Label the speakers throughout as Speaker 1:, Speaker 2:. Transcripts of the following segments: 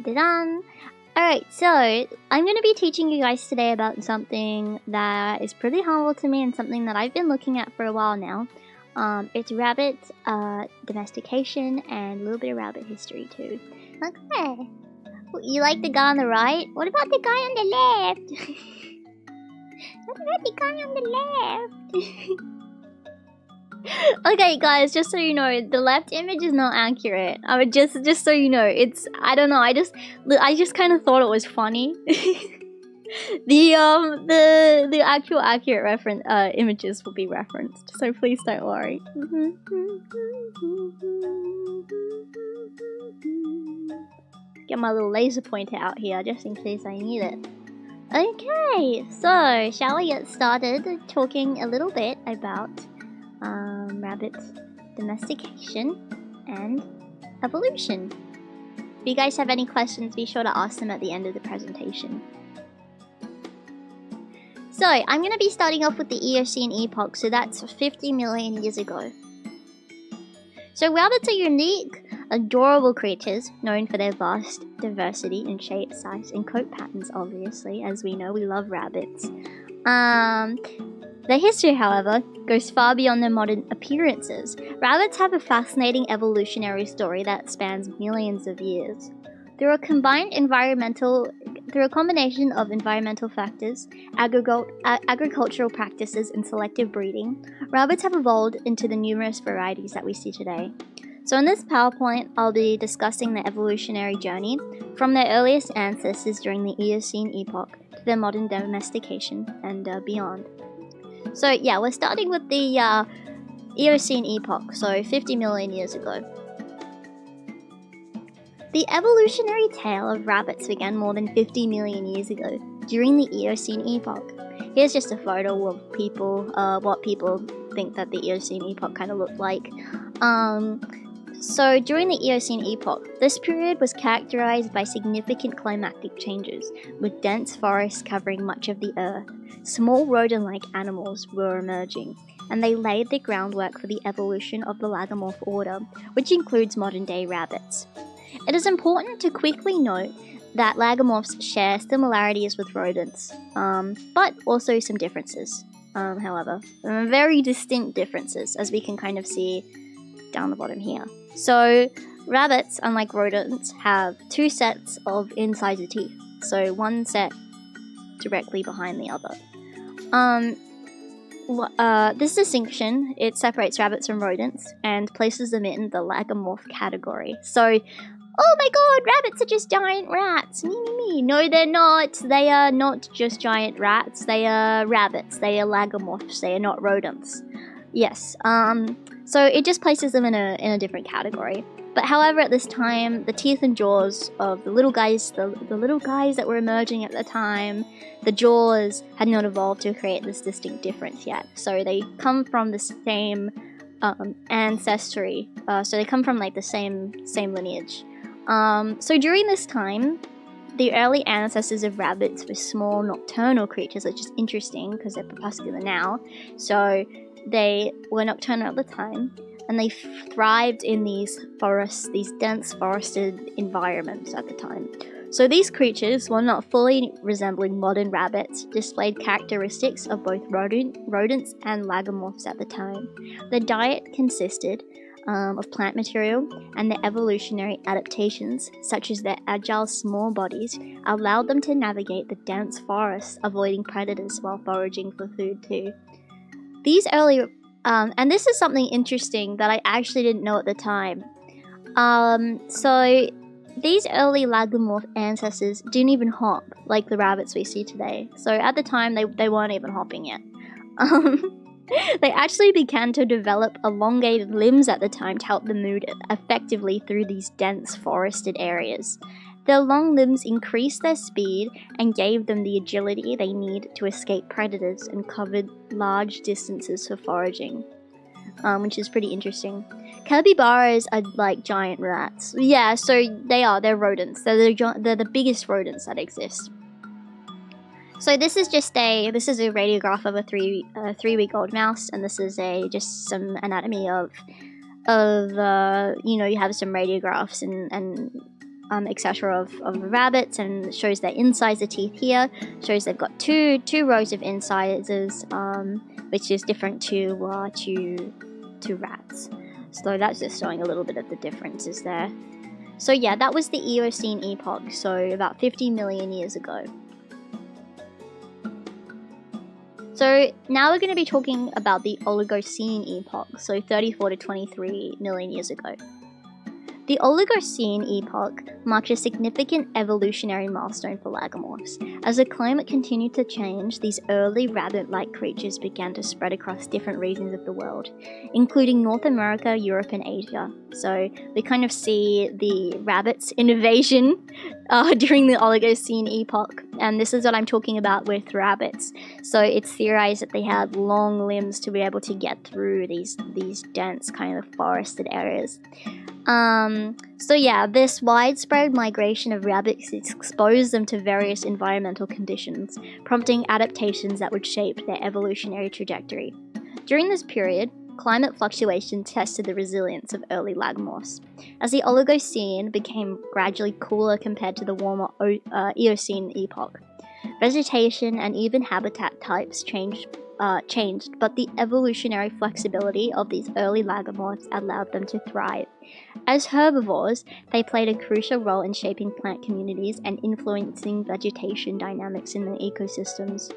Speaker 1: Da-dan! Alright, so I'm going to be teaching you guys today about something that is pretty humble to me and something that I've been looking at for a while now. It's rabbit domestication and a little bit of rabbit history too. Okay. You like the guy on the right? What about the guy on the left? What about the guy on the left? Okay, guys, just so you know, the left image is not accurate. I would just so you know, it's, I don't know, I just kind of thought it was funny. The actual accurate reference images will be referenced, so please don't worry. Get my little laser pointer out here just in case I need it. Okay, so shall we get started talking a little bit about rabbit domestication and evolution? If you guys have any questions, be sure to ask them at the end of the presentation. So, I'm going to be starting off with the Eocene epoch, so that's 50 million years ago. So rabbits are unique, adorable creatures, known for their vast diversity in shape, size, and coat patterns, obviously. As we know, we love rabbits. Their history, however, goes far beyond their modern appearances. Rabbits have a fascinating evolutionary story that spans millions of years. Through a combination of environmental factors, agricultural practices, and selective breeding, rabbits have evolved into the numerous varieties that we see today. So in this PowerPoint, I'll be discussing the evolutionary journey from their earliest ancestors during the Eocene epoch to their modern domestication and beyond. So yeah, we're starting with the Eocene epoch, so 50 million years ago. The evolutionary tale of rabbits began more than 50 million years ago, during the Eocene epoch. Here's just a photo of people, what people think that the Eocene epoch kind of looked like. So during the Eocene epoch, this period was characterized by significant climatic changes, with dense forests covering much of the earth. Small rodent-like animals were emerging, and they laid the groundwork for the evolution of the lagomorph order, which includes modern-day rabbits. It is important to quickly note that lagomorphs share similarities with rodents, but also some differences, however. Very distinct differences, as we can kind of see down the bottom here. So, rabbits, unlike rodents, have two sets of incisor teeth, so one set directly behind the other. This distinction, it separates rabbits from rodents and places them in the lagomorph category. So, oh my god, rabbits are just giant rats, me me me. No, they're not. They are not just giant rats, they are rabbits, they are lagomorphs, they are not rodents. Yes, so it just places them in a different category. But however, at this time, the teeth and jaws of the little guys that were emerging at the time, the jaws had not evolved to create this distinct difference yet. So they come from the same ancestry. So they come from like the same lineage. So during this time, the early ancestors of rabbits were small nocturnal creatures, which is interesting because they're crepuscular now. So they were nocturnal at the time, and they thrived in these forests, these dense forested environments at the time. So these creatures, while not fully resembling modern rabbits, displayed characteristics of both rodents and lagomorphs at the time. Their diet consisted of plant material, and their evolutionary adaptations, such as their agile small bodies, allowed them to navigate the dense forests, avoiding predators while foraging for food too. These early, and this is something interesting that I actually didn't know at the time. So these early lagomorph ancestors didn't even hop like the rabbits we see today. So at the time, they weren't even hopping yet. They actually began to develop elongated limbs at the time to help them move effectively through these dense forested areas. Their long limbs increased their speed and gave them the agility they need to escape predators and covered large distances for foraging, which is pretty interesting. Capybaras are like giant rats. Yeah, so they're rodents. They're the biggest rodents that exist. So this is a radiograph of a 3-week-old mouse, and this is just some anatomy of you have some radiographs and etc. of rabbits, and shows their incisor teeth here. Shows they've got two rows of incisors, which is different to rats. So that's just showing a little bit of the differences there. So yeah, that was the Eocene epoch, so about 50 million years ago. So now we're going to be talking about the Oligocene epoch, so 34 to 23 million years ago. The Oligocene epoch marked a significant evolutionary milestone for lagomorphs. As the climate continued to change, these early rabbit-like creatures began to spread across different regions of the world, including North America, Europe, and Asia. So we kind of see the rabbits' innovation during the Oligocene epoch, and this is what I'm talking about with rabbits. So it's theorized that they had long limbs to be able to get through these dense kind of forested areas. So yeah, this widespread migration of rabbits exposed them to various environmental conditions, prompting adaptations that would shape their evolutionary trajectory. During this period, climate fluctuations tested the resilience of early lagomorphs. As the Oligocene became gradually cooler compared to the warmer Eocene epoch, vegetation and even habitat types changed, but the evolutionary flexibility of these early lagomorphs allowed them to thrive. As herbivores, they played a crucial role in shaping plant communities and influencing vegetation dynamics in the ecosystems.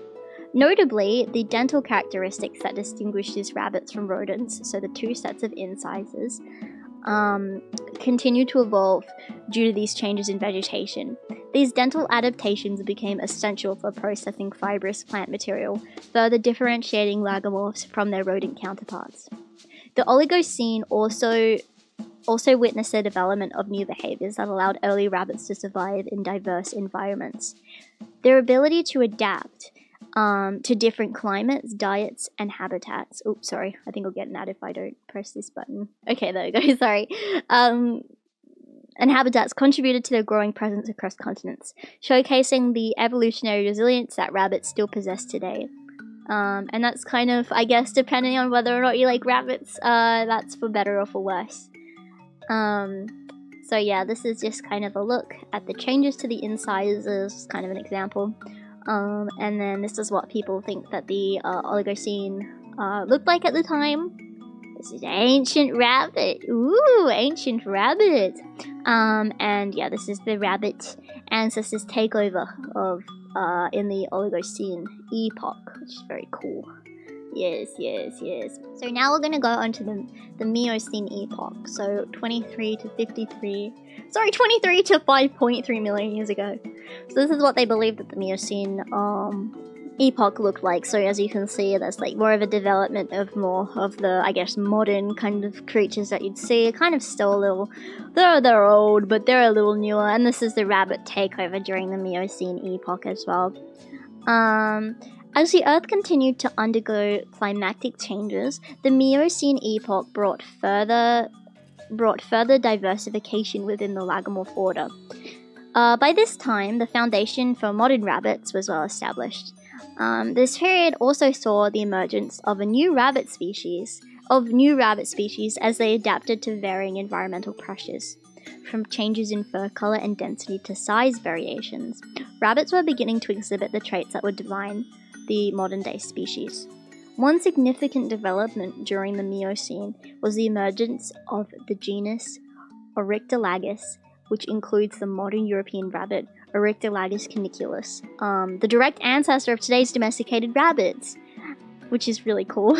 Speaker 1: Notably, the dental characteristics that distinguish these rabbits from rodents, so the two sets of incisors, continue to evolve due to these changes in vegetation. These dental adaptations became essential for processing fibrous plant material, further differentiating lagomorphs from their rodent counterparts. The Oligocene also witnessed the development of new behaviors that allowed early rabbits to survive in diverse environments. Their ability to adapt to different climates, diets, and habitats. Oops, sorry. I think I'll get an ad if I don't press this button. Okay, there we go. Sorry. And habitats contributed to their growing presence across continents, showcasing the evolutionary resilience that rabbits still possess today. And that's kind of, I guess, depending on whether or not you like rabbits, that's for better or for worse. So yeah, this is just kind of a look at the changes to the incisors, kind of an example. And then this is what people think that the Oligocene looked like at the time. This is ancient rabbit. Ooh, ancient rabbit. And yeah, this is the rabbit ancestors takeover of in the Oligocene epoch, which is very cool. Yes. So now we're gonna go on to the Miocene epoch. So 23 to 5.3 million years ago. So this is what they believe that the Miocene epoch looked like. So as you can see, there's like more of a development of more of the, I guess, modern kind of creatures that you'd see. Kind of still a little, they're old, but they're a little newer. And this is the rabbit takeover during the Miocene epoch as well. As the Earth continued to undergo climatic changes, the Miocene epoch brought further diversification within the lagomorph order. By this time, the foundation for modern rabbits was well established. This period also saw the emergence of new rabbit species as they adapted to varying environmental pressures. From changes in fur color and density to size variations, rabbits were beginning to exhibit the traits that would define the modern-day species. One significant development during the Miocene was the emergence of the genus Oryctolagus, which includes the modern European rabbit Oryctolagus caniculus, the direct ancestor of today's domesticated rabbits, which is really cool.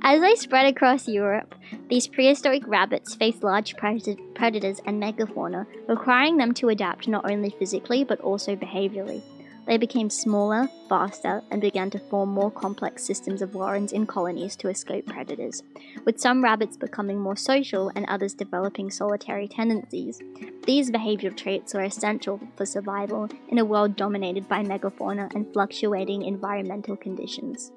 Speaker 1: As they spread across Europe, these prehistoric rabbits faced large predators and megafauna, requiring them to adapt not only physically but also behaviorally. They became smaller, faster, and began to form more complex systems of warrens in colonies to escape predators, with some rabbits becoming more social and others developing solitary tendencies. These behavioral traits were essential for survival in a world dominated by megafauna and fluctuating environmental conditions.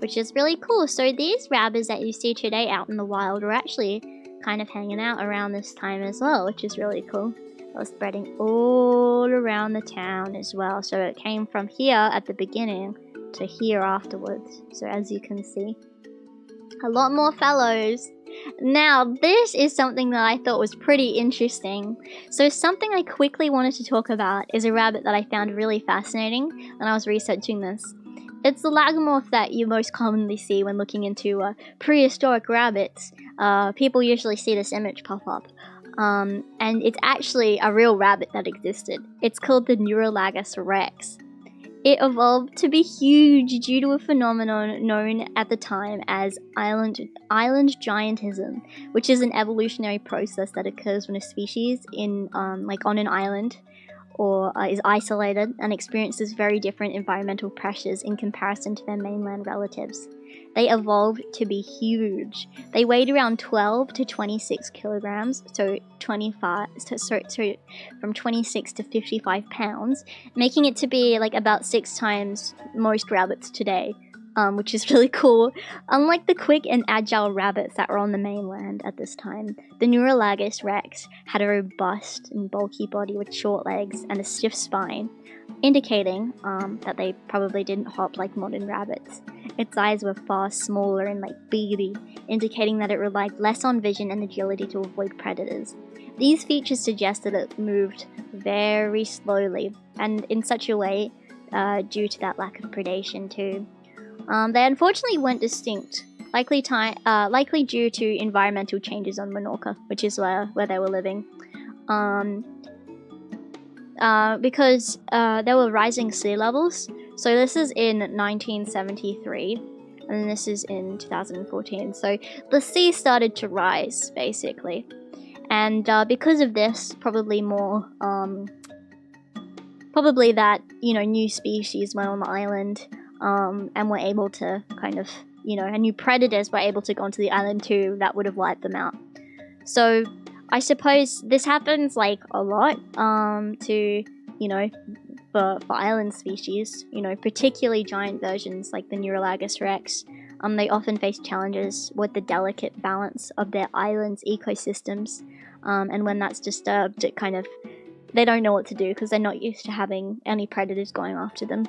Speaker 1: Which is really cool. So these rabbits that you see today out in the wild were actually kind of hanging out around this time as well, which is really cool. It was spreading all around the town as well. So it came from here at the beginning to here afterwards. So as you can see, a lot more fellows. Now, this is something that I thought was pretty interesting. So something I quickly wanted to talk about is a rabbit that I found really fascinating when I was researching this. It's the lagomorph that you most commonly see when looking into prehistoric rabbits. People usually see this image pop up. And it's actually a real rabbit that existed. It's called the Neurolagus rex. It evolved to be huge due to a phenomenon known at the time as island giantism, which is an evolutionary process that occurs when a species on an island or is isolated and experiences very different environmental pressures in comparison to their mainland relatives. They evolved to be huge. They weighed around 12 to 26 kilograms, so from 26 to 55 pounds, making it to be like about 6 times most rabbits today, which is really cool. Unlike the quick and agile rabbits that were on the mainland at this time, the Neurolagus rex had a robust and bulky body with short legs and a stiff spine, indicating that they probably didn't hop like modern rabbits. Its eyes were far smaller and beady, indicating that it relied less on vision and agility to avoid predators. These features suggest that it moved very slowly, and in such a way due to that lack of predation too. They unfortunately weren't distinct, likely due to environmental changes on Minorca, which is where they were living. Because there were rising sea levels. So this is in 1973, and this is in 2014. So the sea started to rise, basically. And because of this, probably that, new species went on the island, and were able to and new predators were able to go onto the island too that would have wiped them out. So I suppose this happens a lot for island species, particularly giant versions like the Neurolagus rex. They often face challenges with the delicate balance of their island's ecosystems, and when that's disturbed, they don't know what to do because they're not used to having any predators going after them.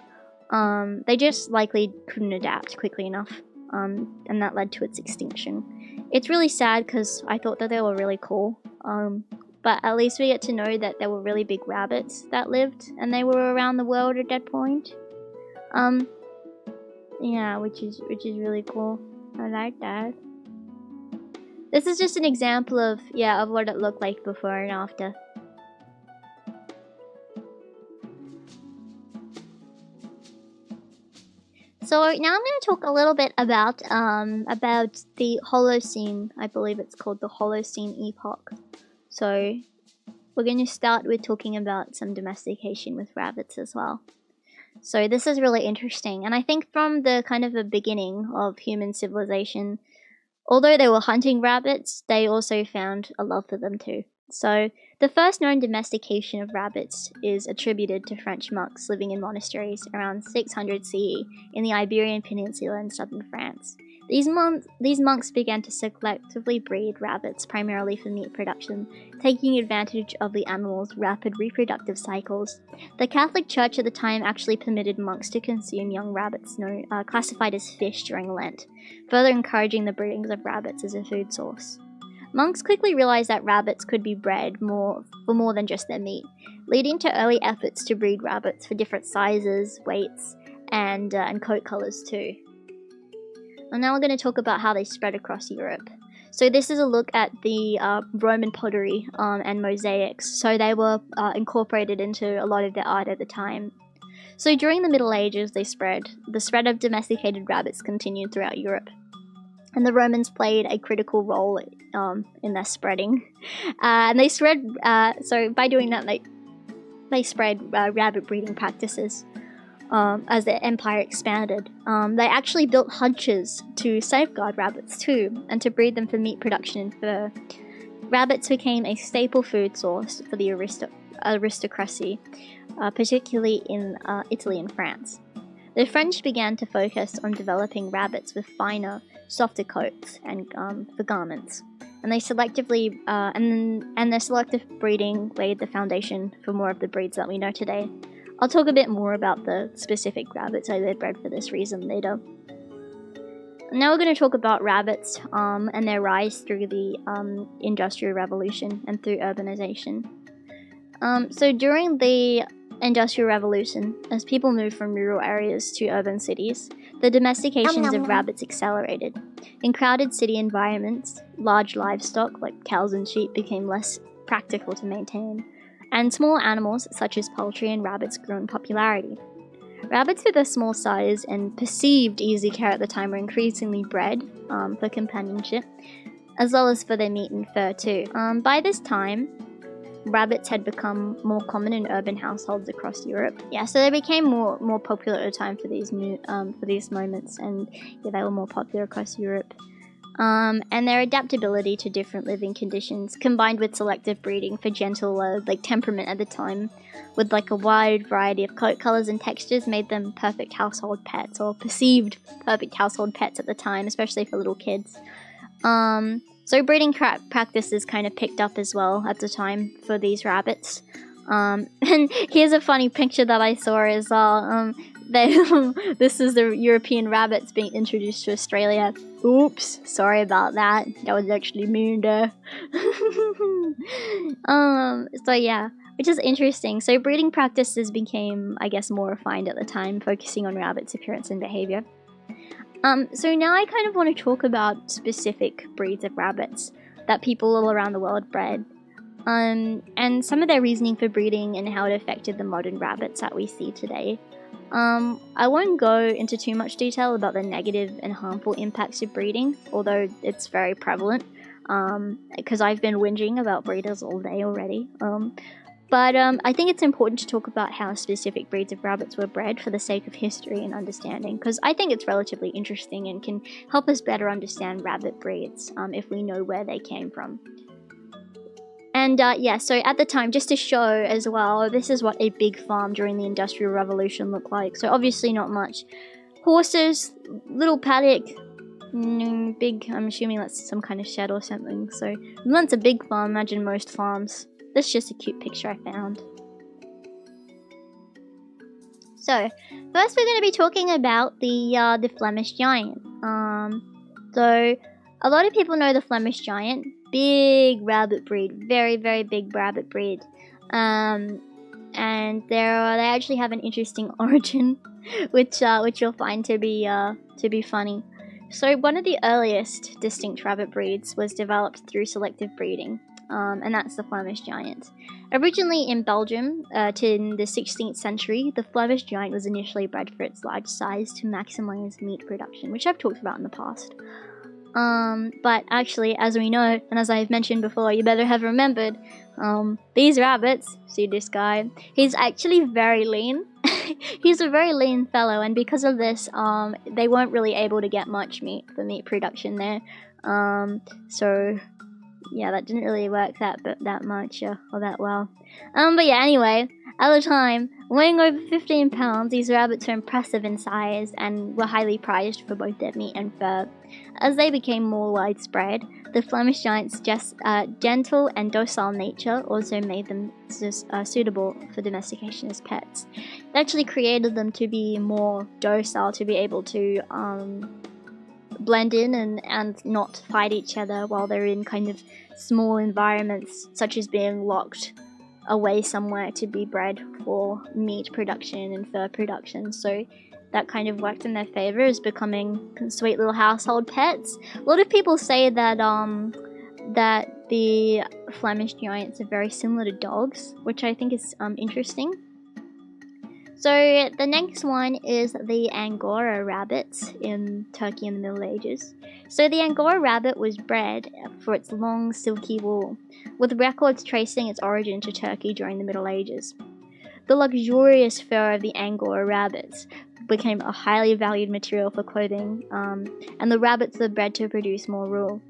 Speaker 1: They just likely couldn't adapt quickly enough, and that led to its extinction. It's really sad because I thought that they were really cool, but at least we get to know that there were really big rabbits that lived, and they were around the world at that point. Yeah, which is really cool. I like that. This is just an example of what it looked like before and after. So now I'm going to talk a little bit about the Holocene. I believe it's called the Holocene epoch. So we're going to start with talking about some domestication with rabbits as well. So this is really interesting, and I think from the beginning of human civilization, although they were hunting rabbits, they also found a love for them too. So the first known domestication of rabbits is attributed to French monks living in monasteries around 600 CE in the Iberian Peninsula in southern France. These monks began to selectively breed rabbits primarily for meat production, taking advantage of the animals' rapid reproductive cycles. The Catholic Church at the time actually permitted monks to consume young rabbits classified as fish during Lent, further encouraging the breeding of rabbits as a food source. Monks quickly realized that rabbits could be bred for more than just their meat, leading to early efforts to breed rabbits for different sizes, weights, and coat colors too. And now we're going to talk about how they spread across Europe. So this is a look at the Roman pottery and mosaics. So they were incorporated into a lot of their art at the time. So during the Middle Ages, the spread of domesticated rabbits continued throughout Europe. And the Romans played a critical role in their spreading. And they spread, so by doing that, they spread rabbit breeding practices. As their empire expanded. They actually built hutches to safeguard rabbits too, and to breed them for meat production and fur. Rabbits became a staple food source for the aristocracy, particularly in Italy and France. The French began to focus on developing rabbits with finer, softer coats and for garments, and their selective breeding laid the foundation for more of the breeds that we know today. I'll talk a bit more about the specific rabbits that they bred for this reason later. Now we're going to talk about rabbits and their rise through the Industrial Revolution and through urbanization. So during the Industrial Revolution, as people moved from rural areas to urban cities, the domestications of rabbits accelerated. In crowded city environments, large livestock like cows and sheep became less practical to maintain, and small animals such as poultry and rabbits grew in popularity. Rabbits with a small size and perceived easy care at the time were increasingly bred for companionship, as well as for their meat and fur too. By this time, rabbits had become more common in urban households across Europe. Yeah, so they became more popular at the time for these moments, and yeah, they were more popular across Europe. And their adaptability to different living conditions, combined with selective breeding for gentle temperament at the time, with like a wide variety of coat colors and textures, made them perfect household pets, or perceived perfect household pets at the time, especially for little kids. So breeding practices kind of picked up as well at the time for these rabbits. And here's a funny picture that I saw as well. This is the European rabbits being introduced to Australia. Oops, sorry about that. That was actually mean there. So yeah, which is interesting. So breeding practices became, I guess, more refined at the time, focusing on rabbits' appearance and behavior. So now I kind of want to talk about specific breeds of rabbits that people all around the world bred. And some of their reasoning for breeding and how it affected the modern rabbits that we see today. I won't go into too much detail about the negative and harmful impacts of breeding, although it's very prevalent, because I've been whinging about breeders all day already. But I think it's important to talk about how specific breeds of rabbits were bred for the sake of history and understanding, because I think it's relatively interesting and can help us better understand rabbit breeds if we know where they came from. And yeah, so at the time, just to show as well, this is what a big farm during the Industrial Revolution looked like. So obviously not much. Horses, little paddock, big, I'm assuming that's some kind of shed or something. So that's a big farm, imagine most farms. This is just a cute picture I found. So, first we're going to be talking about the Flemish Giant. So, a lot of people know the Flemish Giant. Big rabbit breed, very, very big rabbit breed. And they actually have an interesting origin, which you'll find to be funny. So one of the earliest distinct rabbit breeds was developed through selective breeding, and that's the Flemish Giant. Originally in Belgium, in the 16th century, the Flemish Giant was initially bred for its large size to maximize meat production, which I've talked about in the past. But actually, as we know, and as I've mentioned before, you better have remembered, these rabbits, see this guy, he's actually very lean. He's a very lean fellow, and because of this, they weren't really able to get much meat for meat production there. So yeah, that didn't really work that much or that well. But yeah, anyway, at the time, weighing over 15 pounds, these rabbits were impressive in size and were highly prized for both their meat and fur. As they became more widespread, the Flemish Giant's gentle and docile nature also made them suitable for domestication as pets. It actually created them to be more docile, to be able to blend in and not fight each other while they're in kind of small environments, such as being locked away somewhere to be bred for meat production and fur production. So that kind of worked in their favor as becoming sweet little household pets. A lot of people say that that the Flemish Giants are very similar to dogs, which I think is interesting. So the next one is the Angora rabbit in Turkey in the Middle Ages. So the Angora rabbit was bred for its long silky wool, with records tracing its origin to Turkey during the Middle Ages. The luxurious fur of the Angora rabbits became a highly valued material for clothing, and the rabbits were bred to produce more wool.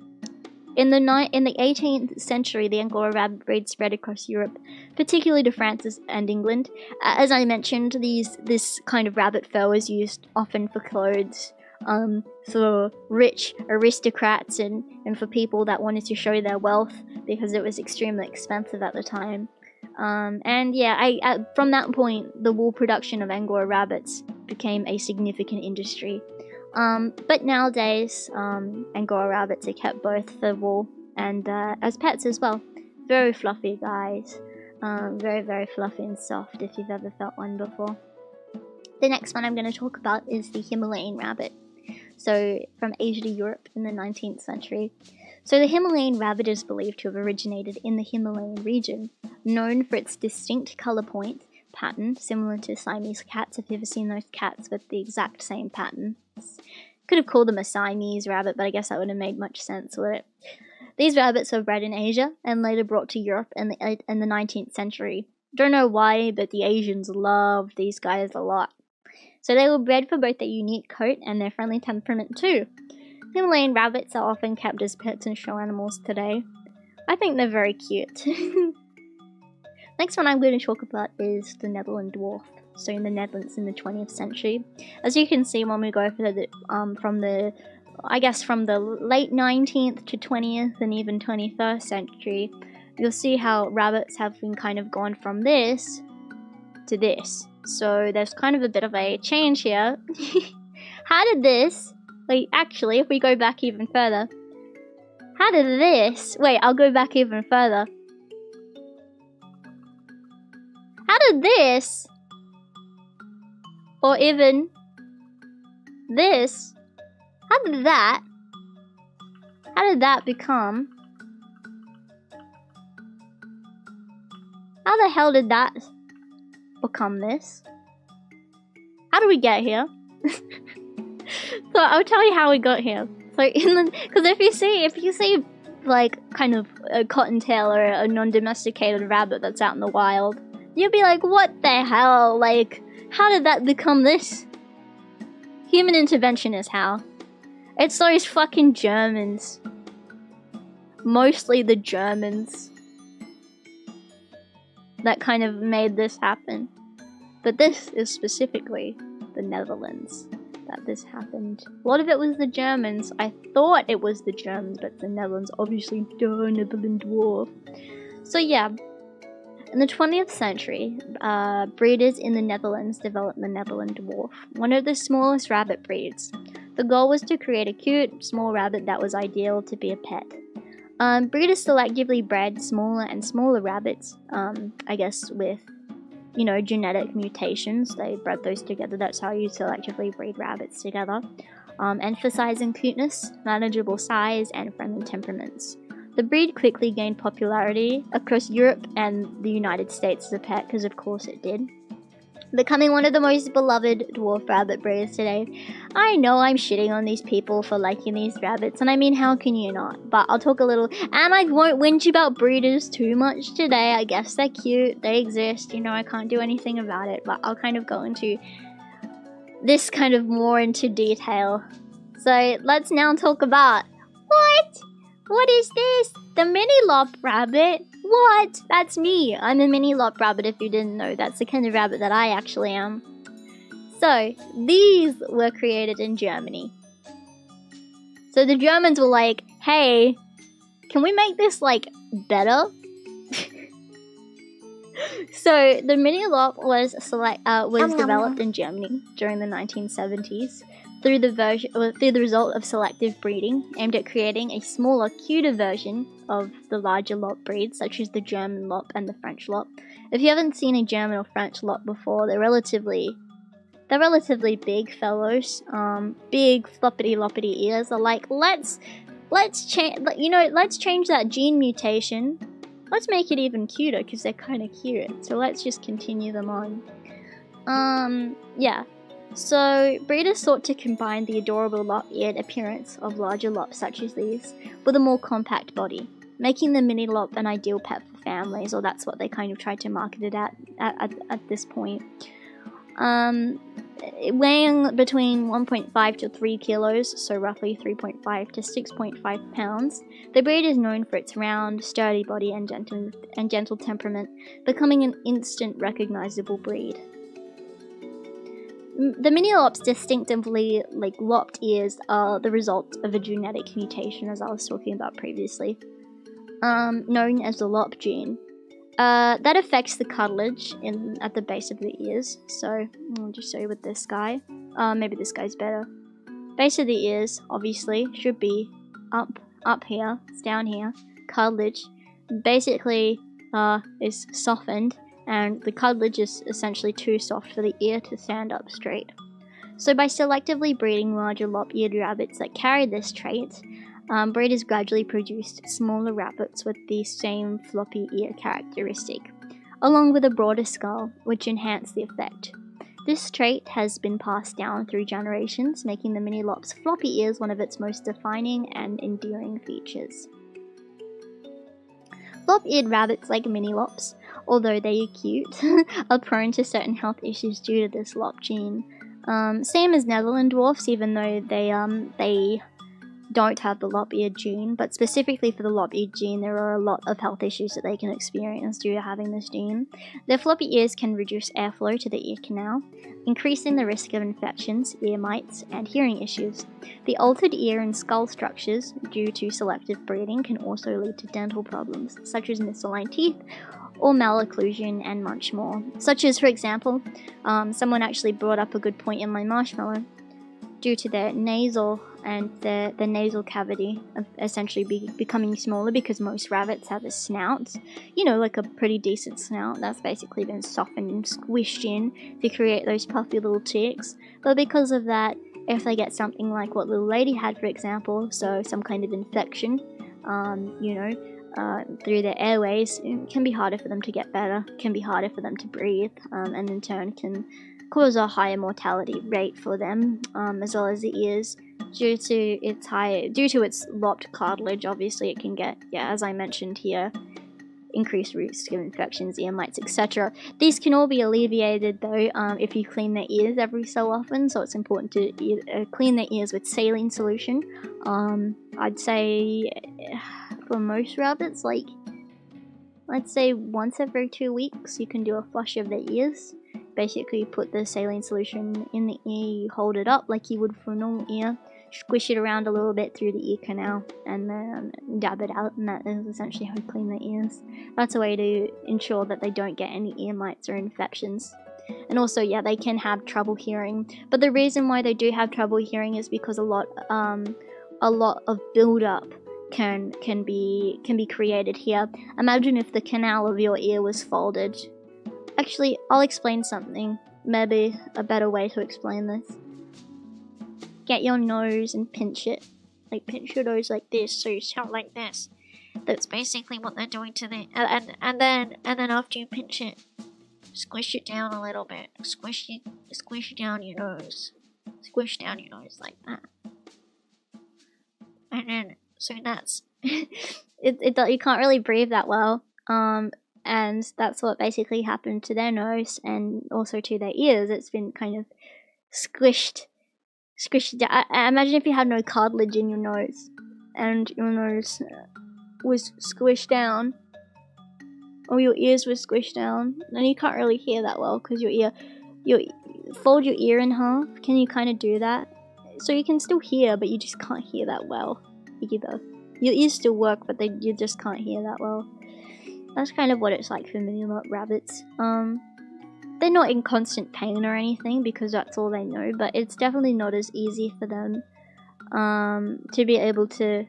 Speaker 1: In the 18th century, the Angora rabbit breed spread across Europe, particularly to France and England. As I mentioned, this kind of rabbit fur was used often for clothes, for rich aristocrats and for people that wanted to show their wealth because it was extremely expensive at the time. And yeah, from that point, the wool production of Angora rabbits became a significant industry. But nowadays, Angora rabbits are kept both for wool and as pets as well. Very fluffy guys. Very, very fluffy and soft if you've ever felt one before. The next one I'm going to talk about is the Himalayan rabbit. So, from Asia to Europe in the 19th century. So the Himalayan rabbit is believed to have originated in the Himalayan region, known for its distinct colour point pattern, similar to Siamese cats, if you've ever seen those cats with the exact same pattern. Could have called them a Siamese rabbit, but I guess that wouldn't have made much sense, would it? These rabbits were bred in Asia and later brought to Europe in the 19th century. Don't know why, but the Asians loved these guys a lot. So they were bred for both their unique coat and their friendly temperament too. Himalayan rabbits are often kept as pets and show animals today. I think they're very cute. Next one I'm going to talk about is the Netherland dwarf. So in the Netherlands in the 20th century. As you can see when we go for the, from the late 19th to 20th and even 21st century, you'll see how rabbits have been kind of gone from this to this. So there's kind of a bit of a change here. How did this, actually, if we go back even further, how did this, I'll go back even further. How did this, or even this, how did that become, how the hell did that become this? How did we get here? So I'll tell you how we got here. So because if you see like kind of a cottontail or a non-domesticated rabbit that's out in the wild, you'll be like, what the hell? Like, how did that become this? Human intervention is how. It's those fucking Germans. Mostly the Germans that kind of made this happen. But this is specifically the Netherlands that this happened. A lot of it was the Germans. I thought it was the Germans, but the Netherlands, obviously, the Netherland dwarf. So yeah, in the 20th century, breeders in the Netherlands developed the Netherland dwarf, one of the smallest rabbit breeds. The goal was to create a cute, small rabbit that was ideal to be a pet. Breeders selectively bred smaller and smaller rabbits, I guess with, genetic mutations. They bred those together. That's how you selectively breed rabbits together. Emphasizing cuteness, manageable size, and friendly temperaments. The breed quickly gained popularity across Europe and the United States as a pet, because of course it did. Becoming one of the most beloved dwarf rabbit breeders today. I know I'm shitting on these people for liking these rabbits, and I mean, how can you not? But I'll talk a little, and I won't whinge about breeders too much today. I guess they're cute, they exist, I can't do anything about it, but I'll kind of go into this kind of more into detail. So let's now talk about, what is this? The mini lop rabbit? What? That's me. I'm a mini lop rabbit if you didn't know. That's the kind of rabbit that I actually am. So, these were created in Germany. So the Germans were like, hey, can we make this, better? So, the mini lop was developed in Germany during the 1970s. Through the result of selective breeding, aimed at creating a smaller, cuter version of the larger lop breeds, such as the German lop and the French lop. If you haven't seen a German or French lop before, they're relatively big fellows. Big floppity loppity ears. They're like, let's change that gene mutation. Let's make it even cuter because they're kind of cute. So let's just continue them on. Yeah. So, breeders sought to combine the adorable lop-eared appearance of larger lops such as these with a more compact body, making the mini lop an ideal pet for families, or that's what they kind of tried to market it at this point. Weighing between 1.5 to 3 kilos, so roughly 3.5 to 6.5 pounds, the breed is known for its round, sturdy body and gentle temperament, becoming an instant recognizable breed. The mini lop's distinctively lopped ears are the result of a genetic mutation, as I was talking about previously, known as the lop gene. That affects the cartilage at the base of the ears. So I'll just show you with this guy. Maybe this guy's better. Base of the ears, obviously, should be up here. It's down here. Cartilage basically is softened, and the cartilage is essentially too soft for the ear to stand up straight. So by selectively breeding larger lop-eared rabbits that carry this trait, breeders gradually produced smaller rabbits with the same floppy ear characteristic, along with a broader skull, which enhanced the effect. This trait has been passed down through generations, making the mini lop's floppy ears one of its most defining and endearing features. Lop-eared rabbits, like mini lops, although they are cute, are prone to certain health issues due to this lop gene. Same as Netherland dwarfs, even though they don't have the lop-eared gene, but specifically for the lop-eared gene, there are a lot of health issues that they can experience due to having this gene. Their floppy ears can reduce airflow to the ear canal, increasing the risk of infections, ear mites, and hearing issues. The altered ear and skull structures due to selective breeding can also lead to dental problems, such as misaligned teeth or malocclusion, and much more. Such as, for example, someone actually brought up a good point in my marshmallow. Due to their nasal and the nasal cavity essentially becoming smaller, because most rabbits have a snout, like a pretty decent snout that's basically been softened and squished in to create those puffy little cheeks. But because of that, if they get something like what little lady had, for example, so some kind of infection, through their airways, it can be harder for them to get better, can be harder for them to breathe, and in turn can cause a higher mortality rate for them, as well as the ears. Due to its lopped cartilage, obviously it can get, as I mentioned here, increased risk of infections, ear mites, etc. These can all be alleviated though if you clean their ears every so often, so it's important to clean their ears with saline solution. I'd say for most rabbits, let's say once every 2 weeks, you can do a flush of their ears. Basically, you put the saline solution in the ear, you hold it up like you would for a normal ear, squish it around a little bit through the ear canal, and then dab it out, and that is essentially how you clean their ears. That's a way to ensure that they don't get any ear mites or infections. And also, they can have trouble hearing, but the reason why they do have trouble hearing is because a lot of build-up can be created here. Imagine if the canal of your ear was folded. Actually, I'll explain something. Maybe a better way to explain this. Get your nose and pinch it. Pinch your nose like this, so you sound like this. That's basically what they're doing to the... And then after you pinch it, squish it down a little bit. Squish down your nose. Squish down your nose like that. And then, so that's... you can't really breathe that well. And that's what basically happened to their nose and also to their ears. It's been kind of squished down. Imagine if you had no cartilage in your nose and your nose was squished down, or your ears were squished down, then you can't really hear that well because you fold your ear in half. Can you kind of do that? So you can still hear, but you just can't hear that well either. Your ears still work, but you just can't hear that well. That's kind of what it's like for mini lop rabbits. They're not in constant pain or anything because that's all they know, but it's definitely not as easy for them to be able to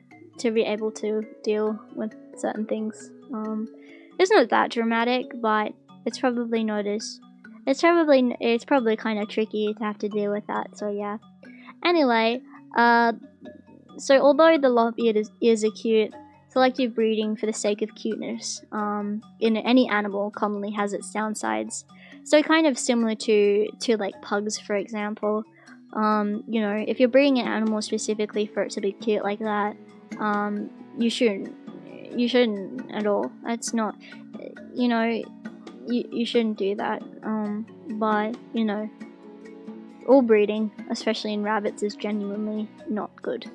Speaker 1: deal with certain things. It's not that dramatic, but it's probably kind of tricky to have to deal with that. So yeah. Anyway, so although the lop-eared ears are cute, selective breeding for the sake of cuteness in any animal commonly has its downsides. So kind of similar to like pugs, for example. If you're breeding an animal specifically for it to be cute like that, you shouldn't at all. That's not, you shouldn't do that. But all breeding, especially in rabbits, is genuinely not good.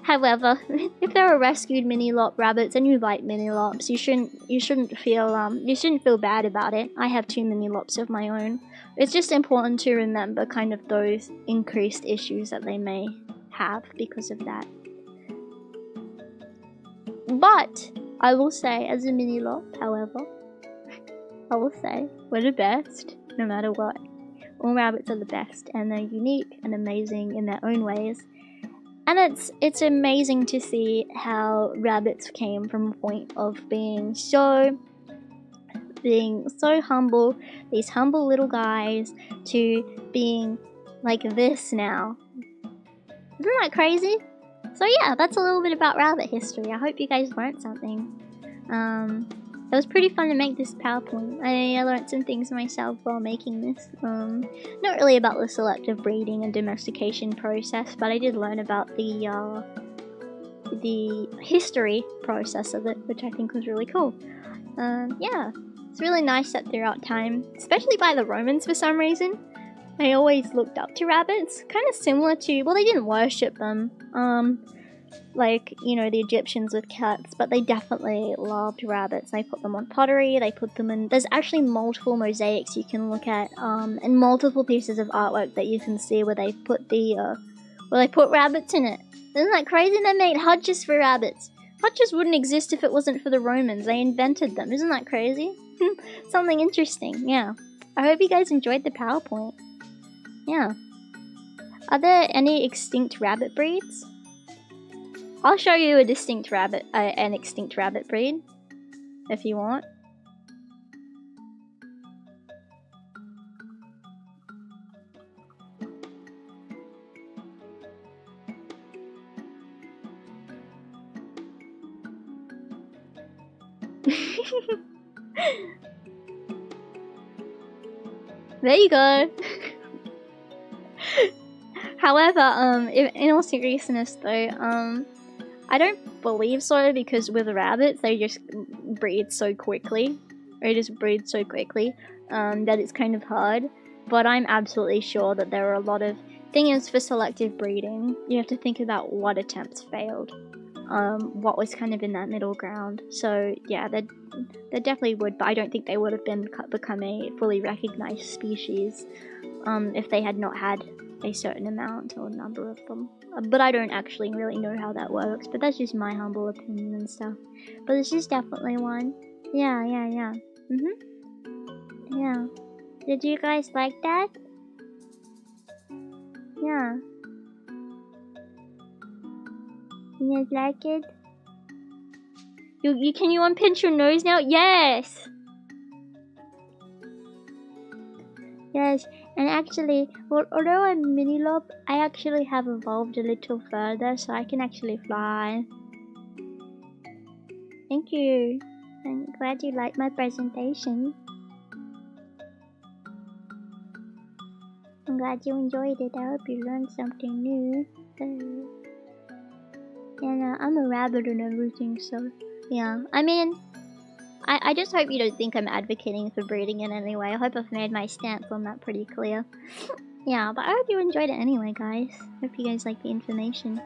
Speaker 1: However, if there are rescued mini lop rabbits and you like mini lops, you shouldn't feel bad about it. I have 2 mini lops of my own. It's just important to remember kind of those increased issues that they may have because of that. But I will say, as a mini lop, however, I will say we're the best, no matter what. All rabbits are the best, and they're unique and amazing in their own ways. And it's amazing to see how rabbits came from a point of being so humble, these humble little guys, to being like this now. Isn't that crazy? So yeah, that's a little bit about rabbit history. I hope you guys learned something. It was pretty fun to make this PowerPoint. I learned some things myself while making this. Not really about the selective breeding and domestication process, but I did learn about the history process of it, which I think was really cool. Yeah, it's really nice that throughout time, especially by the Romans for some reason, they always looked up to rabbits. Kind of similar to, well, they didn't worship them, like, you know, the Egyptians with cats, but they definitely loved rabbits. They put them on pottery, they put them in, there's actually multiple mosaics you can look at, and multiple pieces of artwork that you can see where they put rabbits in it. Isn't that crazy? They made hutches for rabbits. Hutches wouldn't exist if it wasn't for the Romans. They invented them. Isn't that crazy? Something interesting, yeah. I hope you guys enjoyed the PowerPoint. Yeah. Are there any extinct rabbit breeds? I'll show you an extinct rabbit breed, if you want. There you go. However, in all seriousness though, I don't believe so, because with rabbits, they just breed so quickly. That it's kind of hard. But I'm absolutely sure that there are a lot of... Thing is, for selective breeding, you have to think about what attempts failed. What was kind of in that middle ground. So yeah, they definitely would, but I don't think they would have become a fully recognized species if they had not had a certain amount or number of them. But I don't actually really know how that works, but that's just my humble opinion and stuff. But this is definitely one. Yeah. Yeah. Did you guys like that? Yeah. You guys like it? Can you unpinch your nose now? Yes! Yes, and actually, although I'm mini-lob, I actually have evolved a little further, so I can actually fly. Thank you. I'm glad you liked my presentation. I'm glad you enjoyed it. I hope you learned something new. And I'm a rabbit and everything, so yeah. I mean, I just hope you don't think I'm advocating for breeding in any way. I hope I've made my stance on that pretty clear. Yeah, but I hope you enjoyed it anyway, guys. Hope you guys like the information.